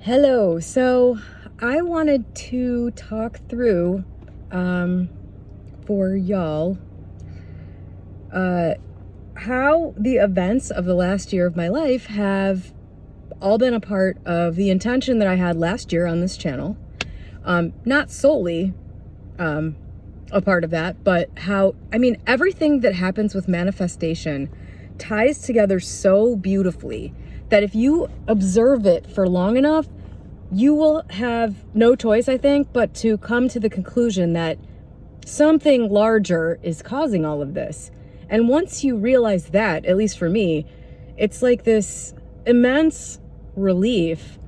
Hello. So I wanted to talk through for y'all how the events of the last year of my life have all been a part of the intention that I had last year on this channel. Not solely a part of that, but how, everything that happens with manifestation ties together so beautifully that if you observe it for long enough, you will have no choice, I think, but to come to the conclusion that something larger is causing all of this. And once you realize that, at least for me, it's like this immense relief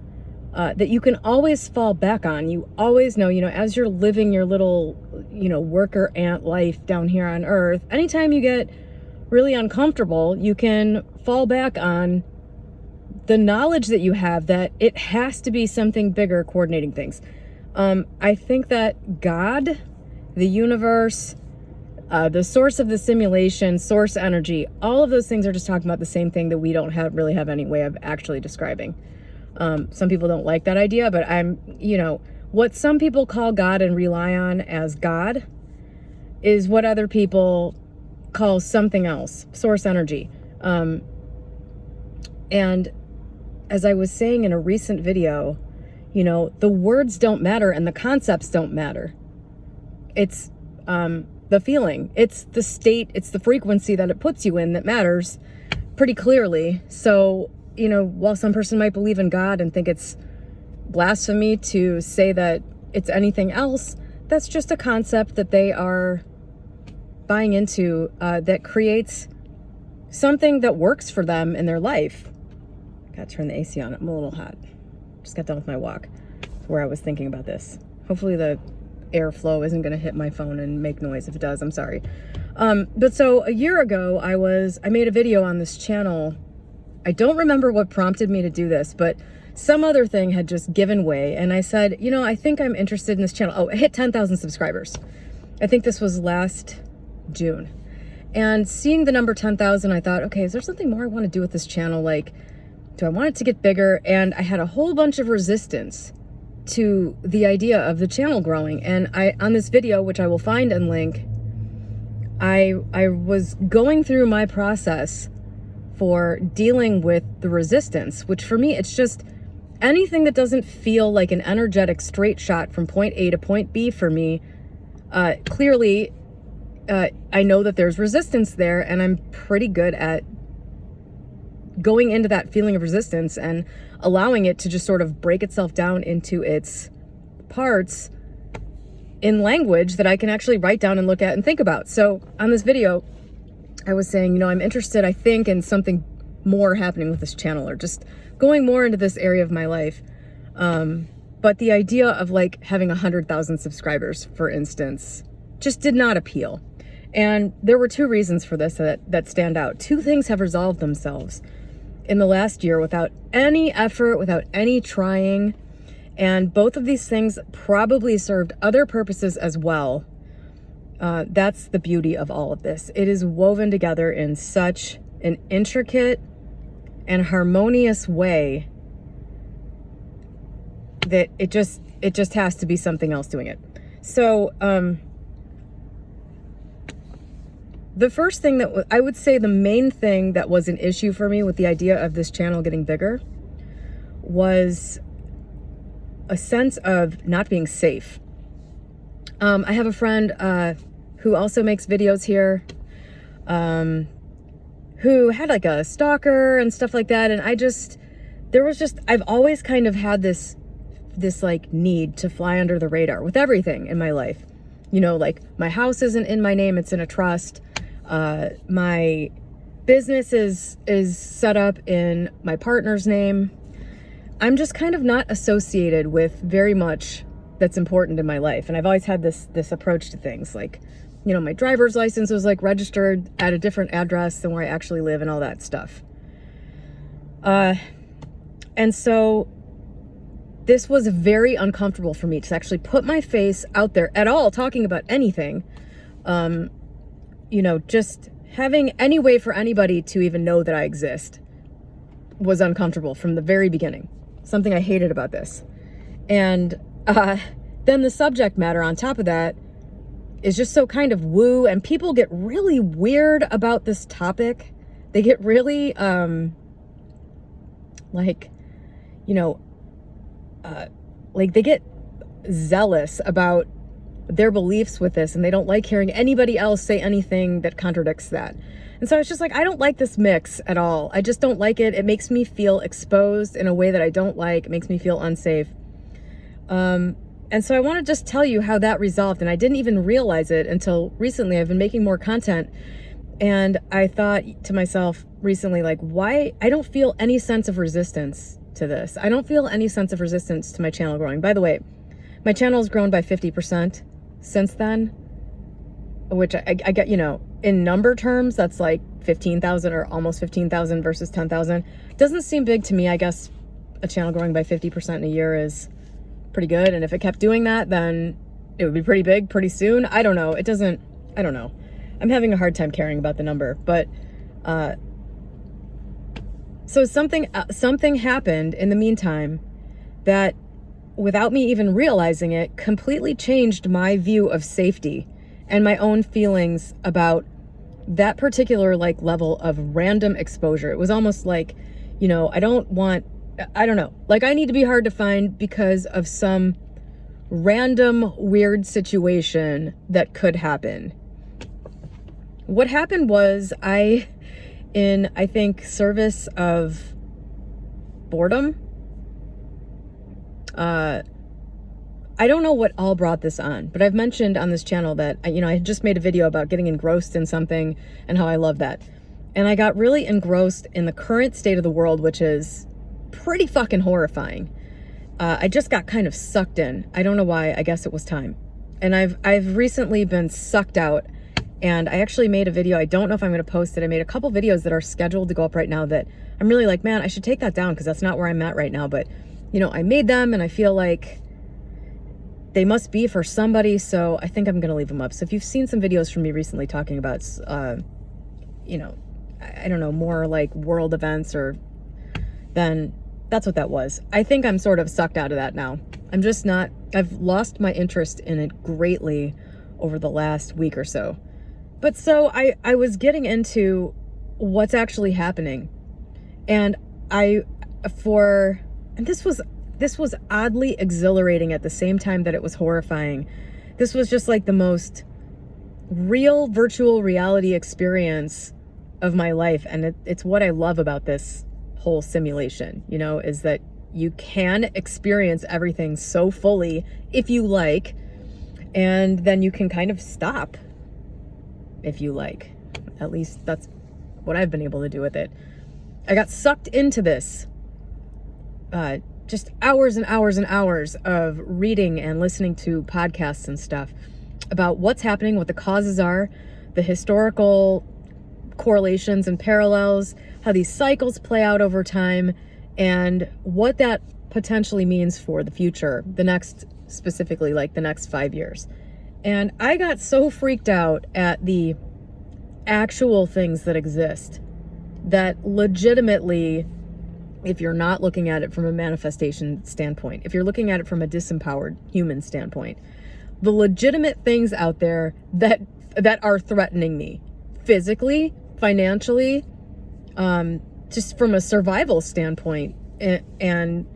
that you can always fall back on. You always know, as you're living your little, worker ant life down here on Earth, anytime you get really uncomfortable, you can fall back on the knowledge that you have that it has to be something bigger coordinating things. I think that God, the universe, the source of the simulation, source energy, all of those things are just talking about the same thing that we don't really have any way of actually describing. Some people don't like that idea, but what some people call God and rely on as God is what other people call something else, source energy. And as I was saying in a recent video, the words don't matter and the concepts don't matter. It's the feeling, it's the state, it's the frequency that it puts you in that matters pretty clearly. So, while some person might believe in God and think it's blasphemy to say that it's anything else, that's just a concept that they are buying into that creates something that works for them in their life. Gotta turn the AC on. I'm a little hot. Just got done with my walk where I was thinking about this. Hopefully the airflow isn't going to hit my phone and make noise. If it does, I'm sorry. But so a year ago, I made a video on this channel. I don't remember what prompted me to do this, but some other thing had just given way. And I said, I think I'm interested in this channel. Oh, it hit 10,000 subscribers. I think this was last June. And seeing the number 10,000, I thought, okay, is there something more I want to do with this channel? Like, do I want it to get bigger? And I had a whole bunch of resistance to the idea of the channel growing. And on this video, which I will find and link, I was going through my process for dealing with the resistance, which for me, it's just anything that doesn't feel like an energetic straight shot from point A to point B for me. Clearly, I know that there's resistance there, and I'm pretty good at going into that feeling of resistance and allowing it to just sort of break itself down into its parts in language that I can actually write down and look at and think about. So on this video, I was saying, I'm interested, I think, in something more happening with this channel, or just going more into this area of my life. But the idea of like having 100,000 subscribers, for instance, just did not appeal. And there were two reasons for this that stand out. Two things have resolved themselves in the last year without any effort, without any trying. And both of these things probably served other purposes as well. That's the beauty of all of this. It is woven together in such an intricate and harmonious way that it just has to be something else doing it. So, the first thing that I would say the main thing that was an issue for me with the idea of this channel getting bigger was a sense of not being safe. I have a friend who also makes videos here, who had like a stalker and stuff like that. And I've always kind of had this like need to fly under the radar with everything in my life. Like my house isn't in my name, it's in a trust. My business is set up in my partner's name. I'm just kind of not associated with very much that's important in my life. And I've always had this approach to things, like, my driver's license was like registered at a different address than where I actually live and all that stuff. And so this was very uncomfortable for me to actually put my face out there at all, talking about anything. Just having any way for anybody to even know that I exist was uncomfortable from the very beginning. something I hated about this. And then the subject matter on top of that is just so kind of woo, and people get really weird about this topic. They get really, like, you know, like they get zealous about their beliefs with this, and they don't like hearing anybody else say anything that contradicts that. And so it's just like, I don't like this mix at all. I just don't like it. It makes me feel exposed in a way that I don't like. It makes me feel unsafe. And so I want to just tell you how that resolved. And I didn't even realize it until recently. I've been making more content. And I thought to myself recently, like, why? I don't feel any sense of resistance to this. I don't feel any sense of resistance to my channel growing. By the way, my channel has grown by 50% since then, which I get, you know, in number terms, that's like 15,000 or almost 15,000 versus 10,000. Doesn't seem big to me. I guess a channel growing by 50% in a year is pretty good. And if it kept doing that, then it would be pretty big pretty soon. I don't know. I don't know. I'm having a hard time caring about the number, but, so something happened in the meantime that, without me even realizing it, completely changed my view of safety and my own feelings about that particular like level of random exposure. It was almost like, you know, I don't know, like I need to be hard to find because of some random weird situation that could happen. What happened was I think service of boredom, I don't know what all brought this on, but I've mentioned on this channel that, you know, I just made a video about getting engrossed in something and how I love that. And I got really engrossed in the current state of the world, which is pretty fucking horrifying. I just got kind of sucked in. I don't know why. I guess it was time. And I've recently been sucked out, and I actually made a video. I don't know if I'm going to post it. I made a couple videos that are scheduled to go up right now that I'm really like, man, I should take that down because that's not where I'm at right now. But, you know, I made them and I feel like they must be for somebody, so I think I'm going to leave them up. So if you've seen some videos from me recently talking about, you know, I don't know, more like world events, or then that's what that was. I think I'm sort of sucked out of that now. I'm just not, I've lost my interest in it greatly over the last week or so. But so I was getting into what's actually happening. And this was oddly exhilarating at the same time that it was horrifying. This was just like the most real virtual reality experience of my life. And it's what I love about this whole simulation, you know, is that you can experience everything so fully if you like, and then you can kind of stop if you like. At least that's what I've been able to do with it. I got sucked into this, just hours and hours and hours of reading and listening to podcasts and stuff about what's happening, what the causes are, the historical correlations and parallels, how these cycles play out over time, and what that potentially means for the future, specifically like the next 5 years. And I got so freaked out at the actual things that exist that legitimately, if you're not looking at it from a manifestation standpoint, if you're looking at it from a disempowered human standpoint, the legitimate things out there that are threatening me physically, financially, just from a survival standpoint, and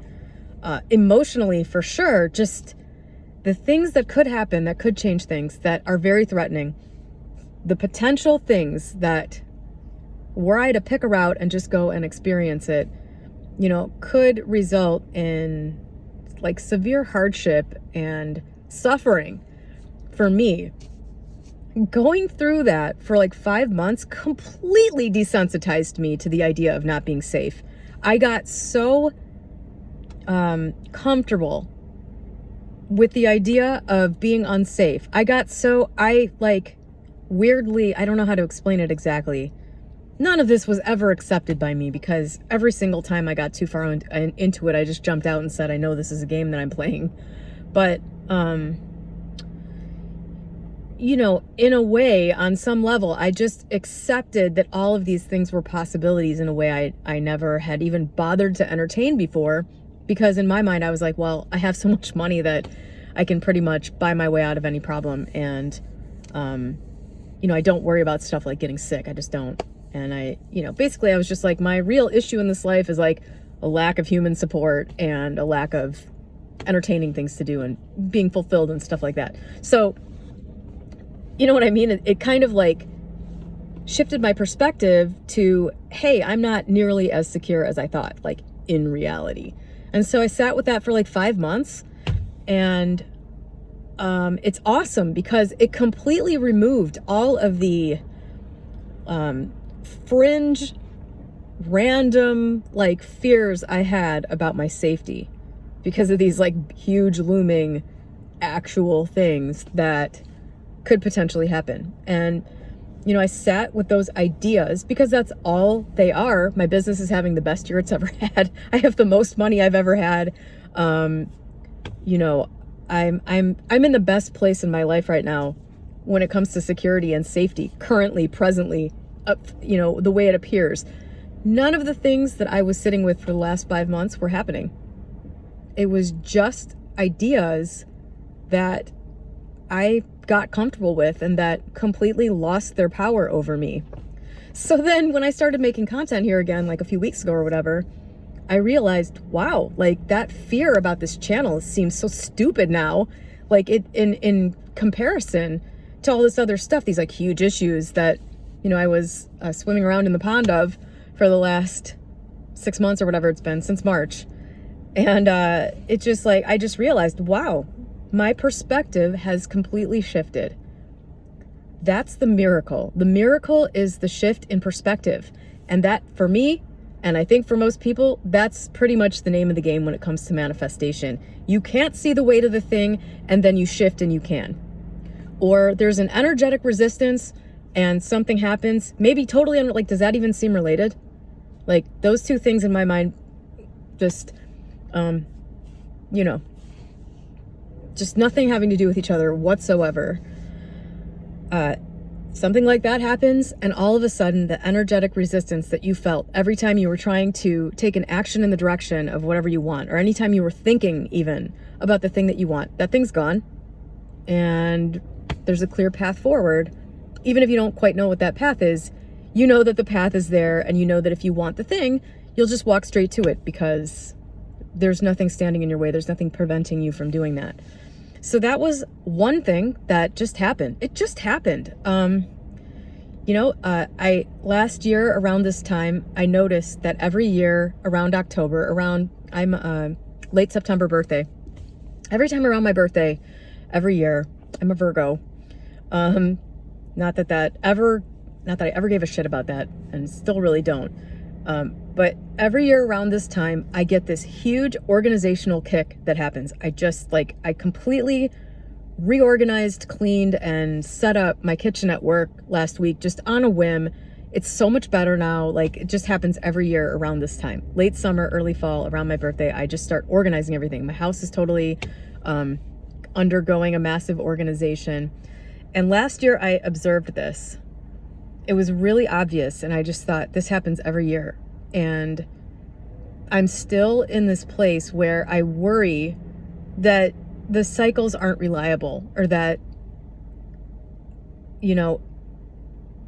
emotionally for sure, just the things that could happen, that could change things, that are very threatening, the potential things that, were I to pick a route and just go and experience it, you know, could result in like severe hardship and suffering for me. Going through that for like 5 months completely desensitized me to the idea of not being safe. I got so comfortable with the idea of being unsafe. Weirdly, I don't know how to explain it exactly. None of this was ever accepted by me, because every single time I got too far into it, I just jumped out and said, I know this is a game that I'm playing. But, you know, in a way, on some level, I just accepted that all of these things were possibilities in a way I never had even bothered to entertain before, because in my mind I was like, well, I have so much money that I can pretty much buy my way out of any problem. And, I don't worry about stuff like getting sick. I just don't. And basically I was just like, my real issue in this life is like a lack of human support and a lack of entertaining things to do and being fulfilled and stuff like that. So, you know what I mean? It kind of like shifted my perspective to, hey, I'm not nearly as secure as I thought, like in reality. And so I sat with that for like 5 months, and it's awesome because it completely removed all of the fringe, random like fears I had about my safety because of these like huge looming actual things that could potentially happen. And I sat with those ideas because that's all they are. My business is having the best year it's ever had. I have the most money I've ever had. I'm in the best place in my life right now when it comes to security and safety, currently, presently, the way it appears. None of the things that I was sitting with for the last 5 months were happening. It was just ideas that I got comfortable with and that completely lost their power over me. So then when I started making content here again, like a few weeks ago or whatever, I realized, wow, like that fear about this channel seems so stupid now. Like it in comparison to all this other stuff, these like huge issues that, I was swimming around in the pond of for the last 6 months or whatever it's been, since March. And it just like, I just realized, wow, my perspective has completely shifted. That's the miracle. The miracle is the shift in perspective. And that for me, and I think for most people, that's pretty much the name of the game when it comes to manifestation. You can't see the weight of the thing and then you shift and you can. Or there's an energetic resistance and something happens, maybe totally, like, does that even seem related? Like those two things in my mind, just, just nothing having to do with each other whatsoever. Something like that happens, and all of a sudden the energetic resistance that you felt every time you were trying to take an action in the direction of whatever you want, or anytime you were thinking even about the thing that you want, that thing's gone. And there's a clear path forward. Even if you don't quite know what that path is, you know that the path is there, and you know that if you want the thing, you'll just walk straight to it because there's nothing standing in your way. There's nothing preventing you from doing that. So that was one thing that just happened. It just happened. I last year around this time, I noticed that every year around October, I'm a late September birthday. Every time around my birthday, every year, I'm a Virgo. Not that I ever gave a shit about that, and still really don't. But every year around this time, I get this huge organizational kick that happens. I completely reorganized, cleaned, and set up my kitchen at work last week just on a whim. It's so much better now. Like, it just happens every year around this time. Late summer, early fall, around my birthday, I just start organizing everything. My house is totally undergoing a massive organization. And last year I observed this. It was really obvious, and I just thought, this happens every year. And I'm still in this place where I worry that the cycles aren't reliable, or that,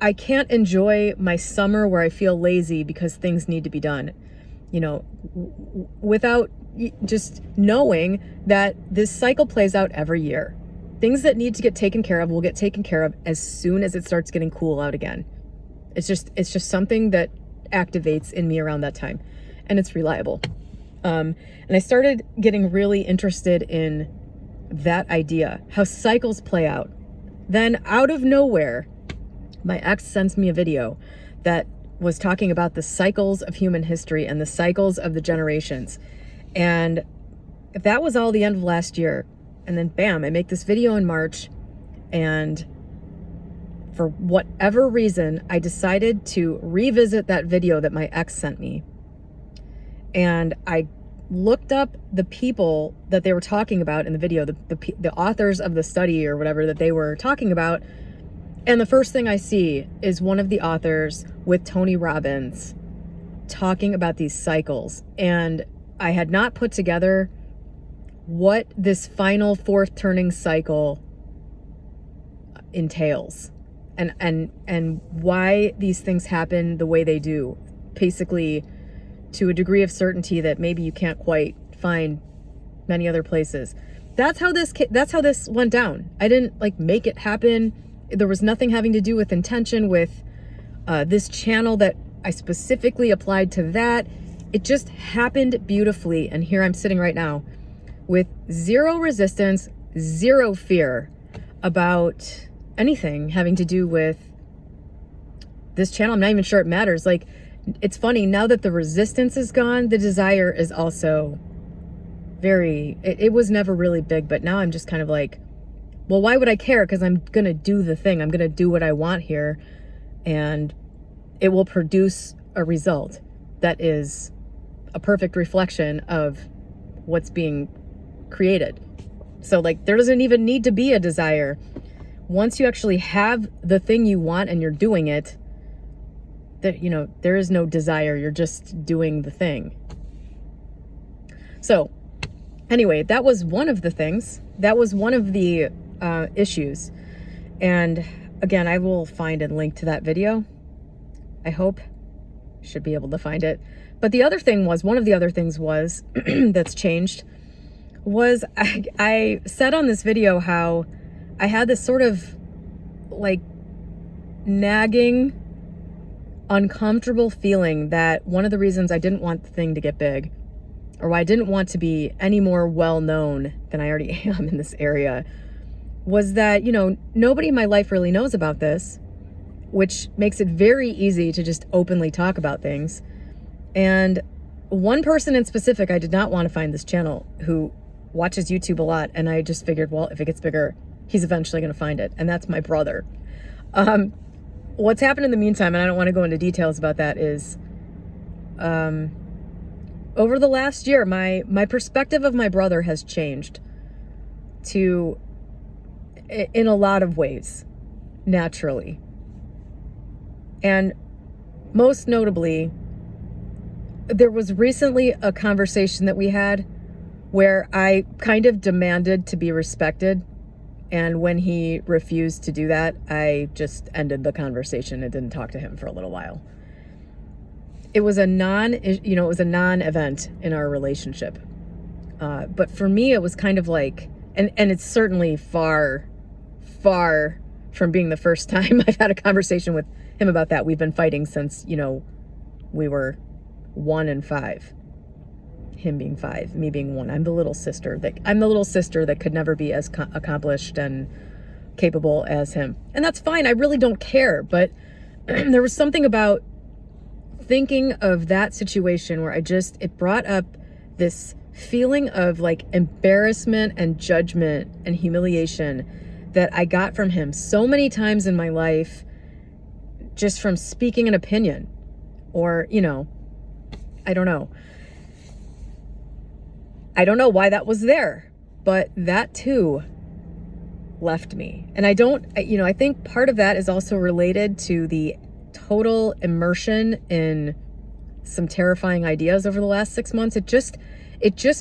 I can't enjoy my summer where I feel lazy because things need to be done, without just knowing that this cycle plays out every year. Things that need to get taken care of will get taken care of as soon as it starts getting cool out again. It's just something that activates in me around that time, and it's reliable. And I started getting really interested in that idea, how cycles play out. Then out of nowhere, my ex sends me a video that was talking about the cycles of human history and the cycles of the generations. And that was all the end of last year. And then bam, I make this video in March, and for whatever reason, I decided to revisit that video that my ex sent me. And I looked up the people that they were talking about in the video, the authors of the study or whatever that they were talking about. And the first thing I see is one of the authors with Tony Robbins talking about these cycles. And I had not put together what this final fourth turning cycle entails and why these things happen the way they do, basically to a degree of certainty that maybe you can't quite find many other places. That's how this went down. I didn't like make it happen. There was nothing having to do with intention with this channel that I specifically applied to that. It just happened beautifully. And here I'm sitting right now with zero resistance, zero fear about anything having to do with this channel. I'm not even sure it matters. Like, it's funny, now that the resistance is gone, the desire is also very, it was never really big, but now I'm just kind of like, well, why would I care? Because I'm going to do the thing. I'm going to do what I want here, and it will produce a result that is a perfect reflection of what's being created. So like, there doesn't even need to be a desire. Once you actually have the thing you want and you're doing it, that, you know, there is no desire. You're just doing the thing. So anyway, that was one of the things. That was one of the issues. And again, I will find and link to that video. I hope. Should be able to find it. But the other thing was, one of the other things was that's changed was I said on this video how I had this sort of like nagging, uncomfortable feeling that one of the reasons I didn't want the thing to get big, or why I didn't want to be any more well known than I already am in this area, was that, you know, nobody in my life really knows about this, which makes it very easy to just openly talk about things. And one person in specific, I did not want to find this channel, who watches YouTube a lot, and I just figured, well, if it gets bigger, he's eventually going to find it, and that's my brother. What's happened in the meantime, and I don't want to go into details about that, is over the last year, my perspective of my brother has changed in a lot of ways, naturally. And most notably, there was recently a conversation that we had where I kind of demanded to be respected. And when he refused to do that, I just ended the conversation and didn't talk to him for a little while. It was a non-event in our relationship. But for me, it was kind of like, and it's certainly far, far from being the first time I've had a conversation with him about that. We've been fighting since, you know, we were 1 and 5. Him being 5, me being 1. I'm the little sister that could never be as accomplished and capable as him. And that's fine. I really don't care. But there was something about thinking of that situation where it brought up this feeling of like embarrassment and judgment and humiliation that I got from him so many times in my life, just from speaking an opinion, or, you know, I don't know why that was there, but that too left me. And I think part of that is also related to the total immersion in some terrifying ideas over the last 6 months. It just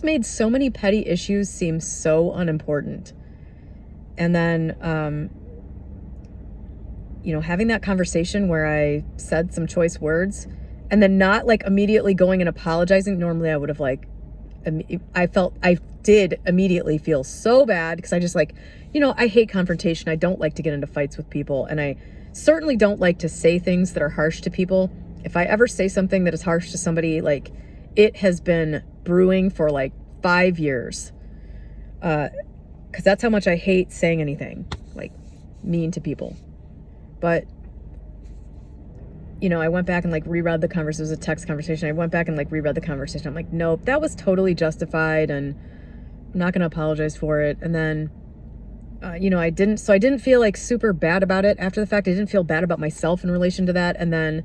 made so many petty issues seem so unimportant. And then, having that conversation where I said some choice words and then not like immediately going and apologizing. Normally I would have I did immediately feel so bad because I just I hate confrontation. I don't like to get into fights with people. And I certainly don't like to say things that are harsh to people. If I ever say something that is harsh to somebody, like, it has been brewing for like 5 years. Because that's how much I hate saying anything like mean to people. But, I went back and reread the conversation. It was a text conversation. I went back and reread the conversation. I'm like, nope, that was totally justified, and I'm not going to apologize for it. And then, I didn't feel super bad about it after the fact. I didn't feel bad about myself in relation to that. And then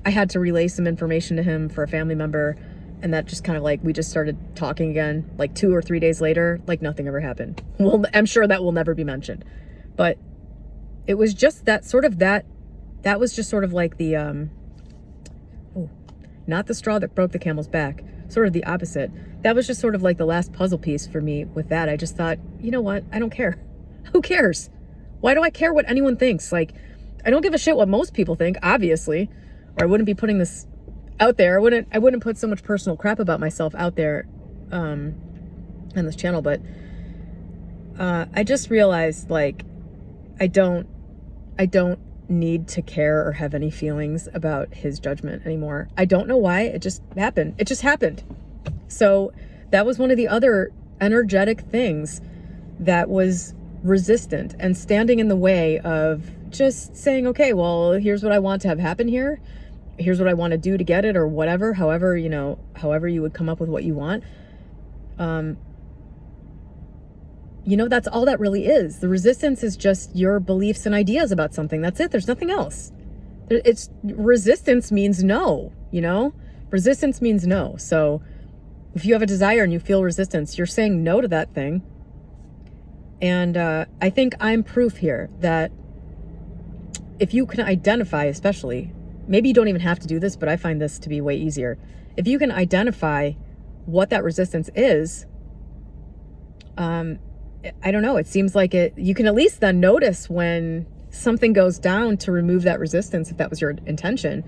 I had to relay some information to him for a family member. And that just kind of we just started talking again, 2 or 3 days later, nothing ever happened. Well, I'm sure that will never be mentioned, but it was just that was just sort of the, not the straw that broke the camel's back, sort of the opposite. That was just sort of like the last puzzle piece for me with that. I just thought, you know what? I don't care. Who cares? Why do I care what anyone thinks? Like, I don't give a shit what most people think, obviously, or I wouldn't be putting this out there. I wouldn't put so much personal crap about myself out there on this channel. But I just realized, like, I don't need to care or have any feelings about his judgment anymore. I don't know why. It just happened. It just happened. So that was one of the other energetic things that was resistant and standing in the way of just saying, okay, well, here's what I want to have happen here. Here's what I want to do to get it, or whatever, however you would come up with what you want. That's all that really is. The resistance is just your beliefs and ideas about something. That's it. There's nothing else. Resistance means no, resistance means no. So if you have a desire and you feel resistance, you're saying no to that thing. And I think I'm proof here that if you can identify, especially, maybe you don't even have to do this, but I find this to be way easier. If you can identify what that resistance is, I don't know, it seems like you can at least then notice when something goes down to remove that resistance, if that was your intention.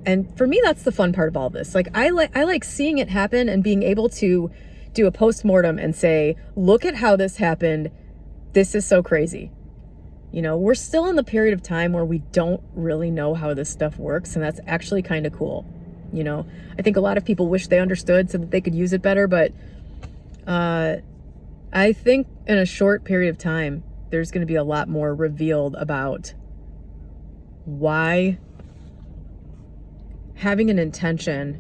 And for me, that's the fun part of all this. Like, I like seeing it happen and being able to do a post-mortem and say, look at how this happened. This is so crazy. We're still in the period of time where we don't really know how this stuff works. And that's actually kind of cool. I think a lot of people wish they understood so that they could use it better. But I think in a short period of time, there's going to be a lot more revealed about why having an intention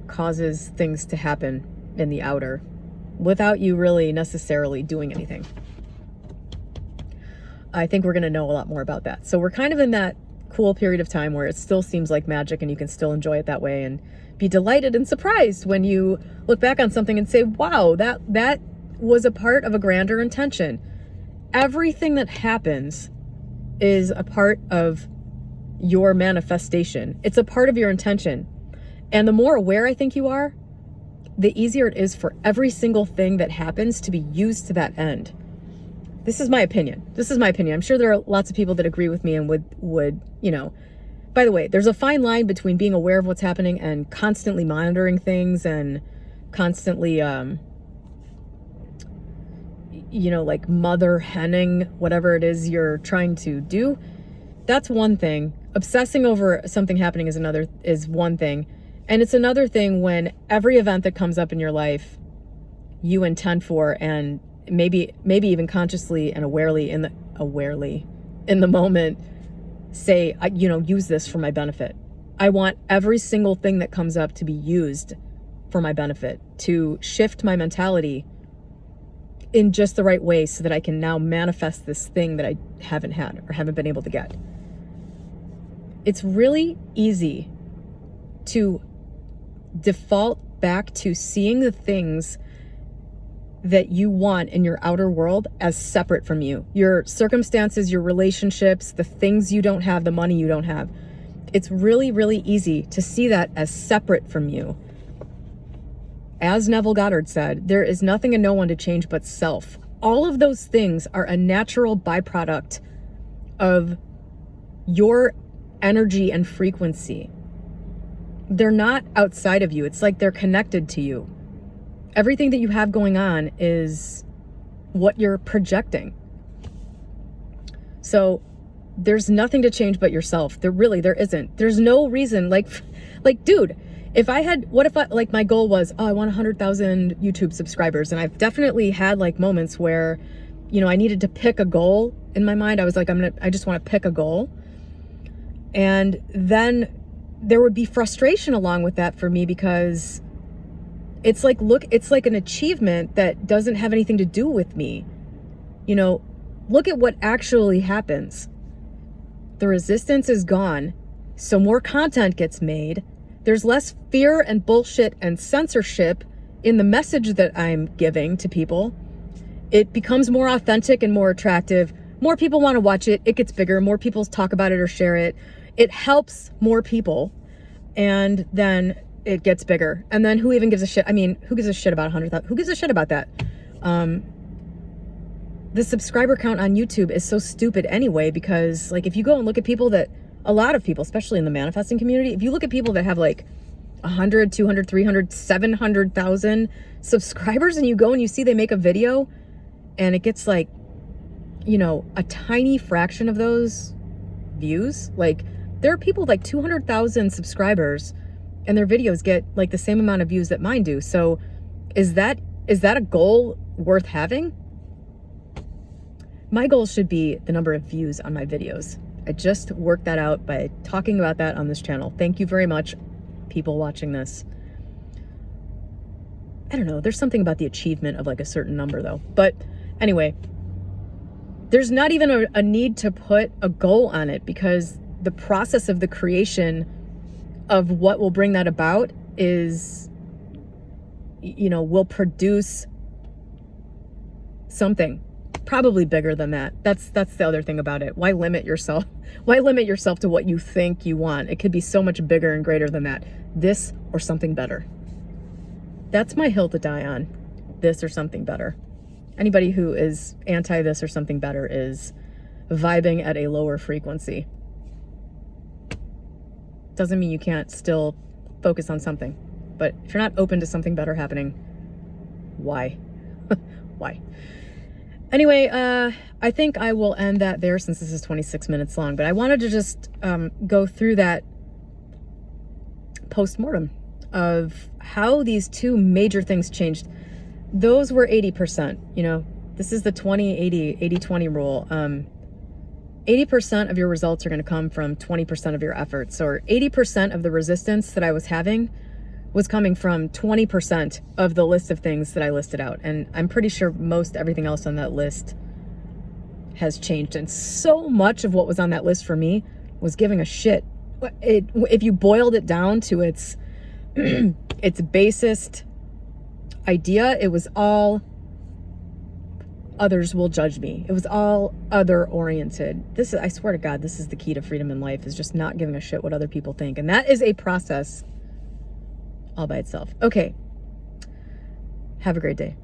causes things to happen in the outer without you really necessarily doing anything. I think we're going to know a lot more about that. So we're kind of in that cool period of time where it still seems like magic and you can still enjoy it that way and be delighted and surprised when you look back on something and say, wow, that was a part of a grander intention. Everything that happens is a part of your manifestation. It's a part of your intention. And the more aware I think you are, the easier it is for every single thing that happens to be used to that end. This is my opinion. I'm sure there are lots of people that agree with me and would, by the way, there's a fine line between being aware of what's happening and constantly monitoring things and constantly, like mother henning whatever it is you're trying to do. That's one thing. Obsessing over something happening is one thing. And it's another thing when every event that comes up in your life, you intend for, and maybe even consciously and awarely in the moment, say, use this for my benefit. I want every single thing that comes up to be used for my benefit, to shift my mentality in just the right way so that I can now manifest this thing that I haven't had or haven't been able to get. It's really easy to default back to seeing the things that you want in your outer world as separate from you. Your circumstances, your relationships, the things you don't have, the money you don't have. It's really, really easy to see that as separate from you. As Neville Goddard said, there is nothing and no one to change but self. All of those things are a natural byproduct of your energy and frequency. They're not outside of you. It's like they're connected to you. Everything that you have going on is what you're projecting. So there's nothing to change but yourself. There isn't. There's no reason, like, dude, my goal was, I want 100,000 YouTube subscribers. And I've definitely had like moments where, I needed to pick a goal in my mind. I was like, I just want to pick a goal. And then there would be frustration along with that for me because it's like an achievement that doesn't have anything to do with me. Look at what actually happens. The resistance is gone, so more content gets made. There's less fear and bullshit and censorship in the message that I'm giving to people. It becomes more authentic and more attractive. More people want to watch it. It gets bigger. More people talk about it or share it. It helps more people. And then it gets bigger. And then who even gives a shit? I mean, who gives a shit about 100,000? Who gives a shit about that? The subscriber count on YouTube is so stupid anyway, because like if you go and look at people that, a lot of people, especially in the manifesting community, if you look at people that have like 100, 200, 300, 700,000 subscribers, and you go and you see they make a video and it gets like, you know, a tiny fraction of those views. Like there are people with like 200,000 subscribers and their videos get like the same amount of views that mine do. So is that a goal worth having? My goal should be the number of views on my videos. I just worked that out by talking about that on this channel. Thank you very much, people watching this. I don't know, there's something about the achievement of like a certain number though. But anyway, there's not even a need to put a goal on it, because the process of the creation of what will bring that about is, you know, will produce something probably bigger than that. That's the other thing about it. Why limit yourself? Why limit yourself to what you think you want? It could be so much bigger and greater than that. This or something better. That's my hill to die on. This or something better. Anybody who is anti this or something better is vibing at a lower frequency. Doesn't mean you can't still focus on something. But if you're not open to something better happening, why? Why? Anyway, I think I will end that there since this is 26 minutes long. But I wanted to just go through that post-mortem of how these two major things changed. Those were 80%, you know, this is the 80-20 rule. 80% of your results are going to come from 20% of your efforts, or 80% of the resistance that I was having was coming from 20% of the list of things that I listed out. And I'm pretty sure most everything else on that list has changed. And so much of what was on that list for me was giving a shit. If you boiled it down to its basest idea, it was all others will judge me. It was all other oriented. I swear to God, this is the key to freedom in life, is just not giving a shit what other people think. And that is a process all by itself. Okay. Have a great day.